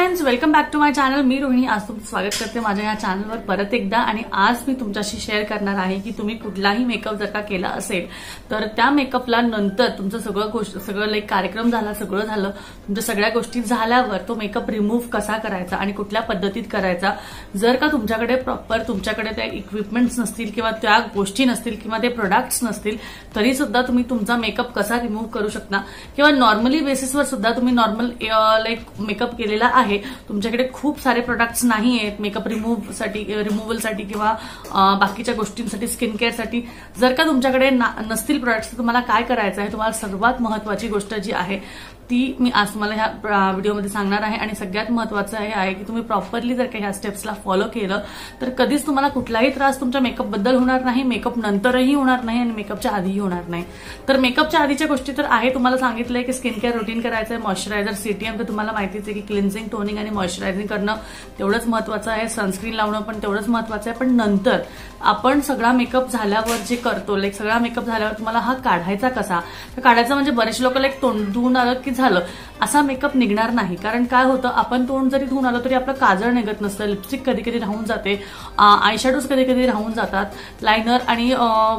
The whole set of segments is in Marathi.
Friends, welcome back to my channel. मी रोहिणी आज तुमचं स्वागत करते माझ्या या चॅनलवर परत एकदा. आणि आज मी तुमच्याशी शेअर करणार आहे की तुम्ही कुठलाही मेकअप जर का केला असेल तर त्या मेकअपला नंतर तुमचं सगळं लाईक कार्यक्रम झाला, सगळं झालं, तुमच्या सगळ्या गोष्टी झाल्यावर तो मेकअप रिमूव्ह कसा करायचा आणि कुठल्या पद्धतीत करायचा. जर का तुमच्याकडे प्रॉपर तुमच्याकडे त्या इक्विपमेंट्स नसतील किंवा त्या गोष्टी नसतील किंवा ते प्रोडक्ट्स नसतील तरी सुद्धा तुम्ही तुमचा मेकअप कसा रिमूव्ह करू शकता किंवा नॉर्मली बेसिसवर सुद्धा तुम्ही नॉर्मल लाईक मेकअप केलेला आहे, तुमच्याकडे खूप सारे प्रोडक्ट्स नाही आहेत मेकअप रिमूव्हलसाठी किंवा बाकीच्या गोष्टींसाठी, स्किन केअरसाठी. जर का तुमच्याकडे नसतील प्रोडक्ट्स तर तुम्हाला काय करायचं आहे, तुम्हाला सर्वात महत्वाची गोष्ट जी आहे ती मी आज तुम्हाला ह्या व्हिडिओमध्ये सांगणार आहे. आणि सगळ्यात महत्वाचं हे आहे की तुम्ही प्रॉपरली जर का ह्या स्टेप्सला फॉलो केलं तर कधीच तुम्हाला कुठलाही त्रास तुमच्या मेकअप बद्दल होणार नाही, मेकअप नंतरही होणार नाही आणि मेकअपच्या आधीही होणार नाही. तर मेकअपच्या आधीच्या गोष्टी तर आहे, तुम्हाला सांगितलंय की स्किन केअर रुटीन करायचं आहे, मॉइश्चरायझर, सीटीएम तर तुम्हाला माहितीच आहे की क्लिन्झिंग, टोनिंग आणि मॉइश्चरायझिंग करणं तेवढंच महत्वाचं आहे, सनस्क्रीन लावणं पण तेवढंच महत्वाचं आहे. पण नंतर आपण सगळा मेकअप झाल्यावर जे करतो, लाईक सगळा मेकअप झाल्यावर तुम्हाला हा काढायचा कसा, तर काढायचा म्हणजे बरेच लोक लाईक तोंड धुवून आलं की झालं असा मेकअप निघणार नाही. कारण काय होतं, आपण तोंड जरी धुवून आलो तरी आपलं काजळ निघत नसतं, लिपस्टिक कधी कधी राहून जाते, आयशॅडोज कधी कधी राहून जातात, लायनर आणि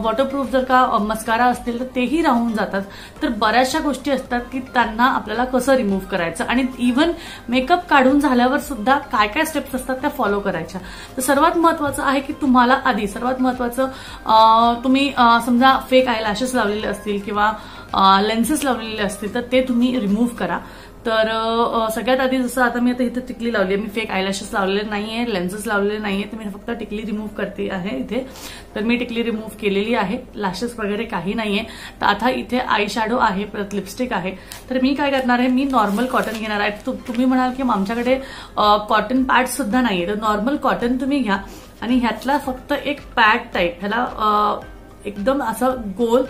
वॉटरप्रूफ जर का मस्कारा असतील तर तेही राहून जातात. तर बऱ्याचशा गोष्टी असतात की त्यांना आपल्याला कसं रिमूव्ह करायचं आणि इव्हन मेकअप काढून झाल्यावर सुद्धा काय काय स्टेप्स असतात त्या फॉलो करायच्या. तर सर्वात महत्वाचं आहे की तुम्हाला आधी सर्वात महत्वाचं तुम्ही समजा फेक आयलॅशेस लावलेले असतील किंवा लेन्सेस लावलेले असतील तर ते तुम्ही रिमूव्ह करा. तर सगळ्यात आधी जसं आता मी इथे टिकली लावली आहे, मी फेक आयलॅशेस लावलेले नाहीये, लेन्सेस लावलेले नाहीये, तर मी फक्त टिकली रिमूव्ह करते आहे इथे. तर मी टिकली रिमूव्ह केलेली आहे, लॅशेस वगैरे काही नाहीये. तर आता इथे आय शॅडो आहे, परत लिपस्टिक आहे. तर मी काय करणार आहे, मी नॉर्मल कॉटन घेणार आहे. तुम्ही म्हणाल की आमच्याकडे कॉटन पॅड सुद्धा नाहीये, तर नॉर्मल कॉटन तुम्ही घ्या आणि ह्यातला फक्त एक पॅड टाईप ह्याला एकदम असं गोल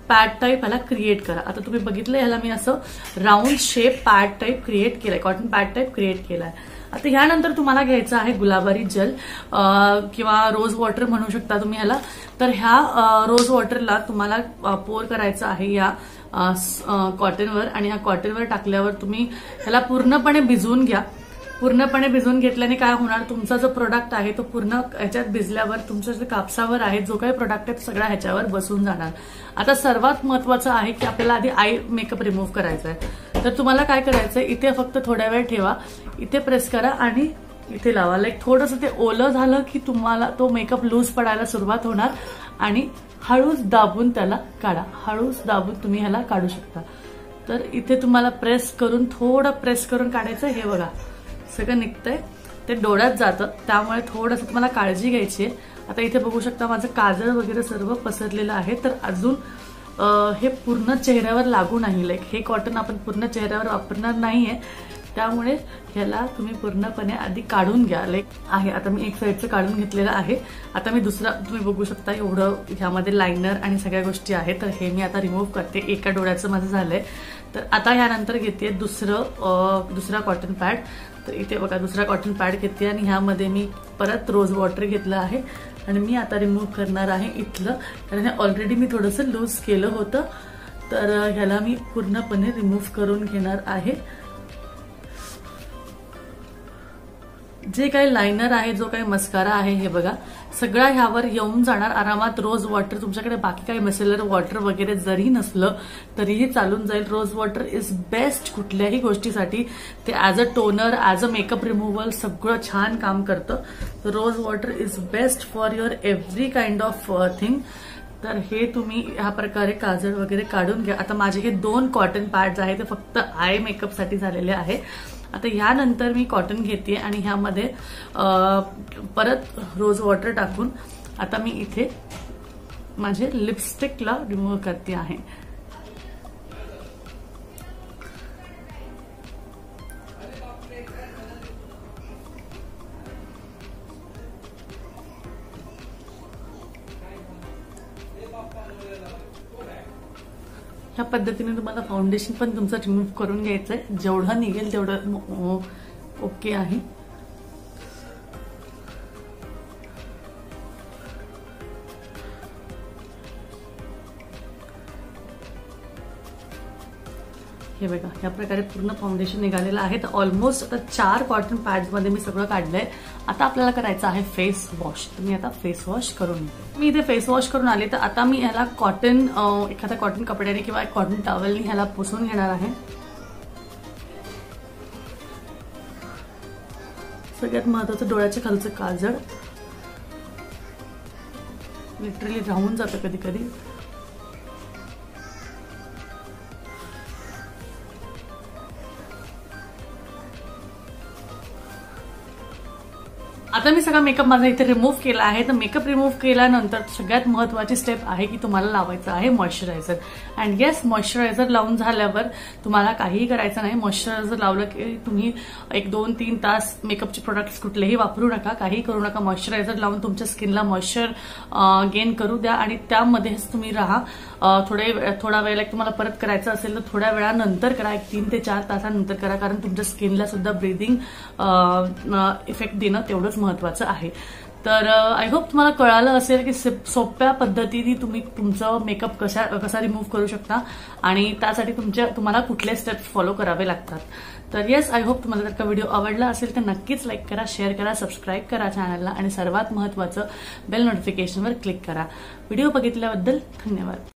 पॅड टाईप ह्याला क्रिएट करा. आता तुम्ही बघितलं ह्याला मी असं round shape pad type create केलाय, कॉटन पॅड टाईप क्रिएट केलाय. आता ह्यानंतर तुम्हाला घ्यायचं आहे गुलाबारी जेल किंवा रोज वॉटर म्हणू शकता तुम्ही ह्याला. तर ह्या रोज वॉटरला तुम्हाला पोर करायचं आहे या कॉटनवर आणि ह्या कॉटनवर टाकल्यावर तुम्ही ह्याला पूर्णपणे भिजवून घ्या. पूर्णपणे भिजवून घेतल्याने काय होणार, तुमचा जो प्रोडक्ट आहे तो पूर्ण ह्याच्यात भिजल्यावर तुमच्या जे कापसावर आहे जो काही प्रोडक्ट आहे सगळा ह्याच्यावर बसून जाणार. आता सर्वात महत्वाचं आहे की आपल्याला आधी आय मेकअप रिमूव्ह करायचा आहे. तर तुम्हाला काय करायचंय, इथे फक्त थोड्या वेळ ठेवा, इथे प्रेस करा आणि इथे लावा. लाईक थोडंसं ते ओलं झालं की तुम्हाला तो मेकअप लूज पडायला सुरुवात होणार आणि हळूच दाबून त्याला काढा. हळूच दाबून तुम्ही ह्याला काढू शकता. तर इथे तुम्हाला प्रेस करून थोडं प्रेस करून काढायचं. हे बघा सगळं निघतंय, ते डोळ्यात जातं, त्यामुळे थोडंसं तुम्हाला काळजी घ्यायची आहे. आता इथे बघू शकता माझं काजळ वगैरे सर्व पसरलेलं आहे. तर अजून हे पूर्ण चेहऱ्यावर लागू नाही, लाईक हे कॉटन आपण पूर्ण चेहऱ्यावर वापरणार नाहीये, त्यामुळे ह्याला तुम्ही पूर्णपणे आधी काढून घ्या. लाईक आहे आता मी एक साईडचं काढून घेतलेलं आहे. आता मी दुसरा तुम्ही बघू शकता एवढं ह्यामध्ये लायनर आणि सगळ्या गोष्टी आहेत. तर हे मी आता रिमूव्ह करते, एका डोळ्याचं माझं झालंय. तर आता ह्यानंतर घेते दुसरा कॉटन पॅड. तर इथे बघा दुसरा कॉटन पॅड घेते आणि ह्यामध्ये मी परत रोज वॉटर घेतलं आहे आणि मी आता रिमूव्ह करणार आहे इथलं, कारण ऑलरेडी मी थोडंसं लूज केलं होतं. तर ह्याला मी पूर्णपणे रिमूव्ह करून घेणार आहे. जे काही लायनर आहे, जो काही मस्कारा आहे, हे बघा सगळा ह्यावर येऊन जाणार आरामात. रोज वॉटर तुमच्याकडे बाकी काही मिसेलर वॉटर वगैरे जरी नसलं तरीही चालून जाईल. रोज वॉटर इज बेस्ट कुठल्याही गोष्टीसाठी. ते as a toner, as a makeup removal सगळं छान काम करतं. Rose water is best for your every kind of thing. तर हे तुम्ही ह्या प्रकारे काजळ वगैरे काढून घ्या. आता माझे हे 2 कॉटन पॅड्स आहेत ते फक्त आय मेकअपसाठी झालेले आहे. आता ह्यानंतर मी कॉटन घेते आणि ह्यामध्ये परत रोज वॉटर टाकून आता मी इथे माझे लिपस्टिकला रिमूव्ह करते आहे. ह्या पद्धतीने तुम्हाला फाउंडेशन पण तुमचं रिमूव्ह करून घ्यायचंय. जेवढं निघेल तेवढं ओके आहे. हे बघा या प्रकारे पूर्ण फाउंडेशन निघालेलं आहे. तर ऑलमोस्ट आता 4 कॉटन पॅड्स मध्ये मी सगळं काढलंय. आता आपल्याला करायचं आहे फेस वॉश. तर मी आता फेस वॉश करून मी इथे फेस वॉश करून आले. तर आता मी ह्याला कॉटन एखाद्या कॉटन कपड्याने किंवा कॉटन टॉवेलने ह्याला पुसून घेणार आहे. सगळ्यात महत्त्वाचं डोळ्याच्या खालचं काजळ लिटरली राहून जातं कधी कधी. आता मी सगळा मेकअप माझा इथे रिमूव्ह केला आहे. तर मेकअप रिमूव्ह केल्यानंतर सगळ्यात महत्त्वाची स्टेप आहे की तुम्हाला लावायचं आहे मॉइश्चरायझर. अँड येस, मॉइश्चरायझर लावून झाल्यावर तुम्हाला काहीही करायचं नाही. मॉइश्चरायझर लावलं की तुम्ही 1, 2, 3 तास मेकअपचे प्रोडक्ट्स कुठलेही वापरू नका, काही करू नका. मॉइश्चरायझर लावून तुमच्या स्किनला मॉइश्चर गेन करू द्या आणि त्यामध्येच तुम्ही राहा. थोडा वेळ तुम्हाला परत करायचं असेल तर थोड्या वेळानंतर करा, 1 3 ते 4 तासानंतर करा, कारण तुमच्या स्किनला सुद्धा ब्रीदिंग इफेक्ट देणं तेवढंच महत्वाचं आहे. तर आय होप तुम्हाला कळालं असेल की सोप्या पद्धतीने तुम्ही तुमचं मेकअप कसा रिमूव्ह करू शकता आणि त्यासाठी तुम्हाला कुठले स्टेप्स फॉलो करावे लागतात. तर येस, आय होप तुम्हाला जर का व्हिडिओ आवडला असेल तर नक्कीच लाईक करा, शेअर करा, सबस्क्राईब करा चॅनलला आणि सर्वात महत्त्वाचं बेल नोटिफिकेशनवर क्लिक करा. व्हिडिओ बघितल्याबद्दल धन्यवाद.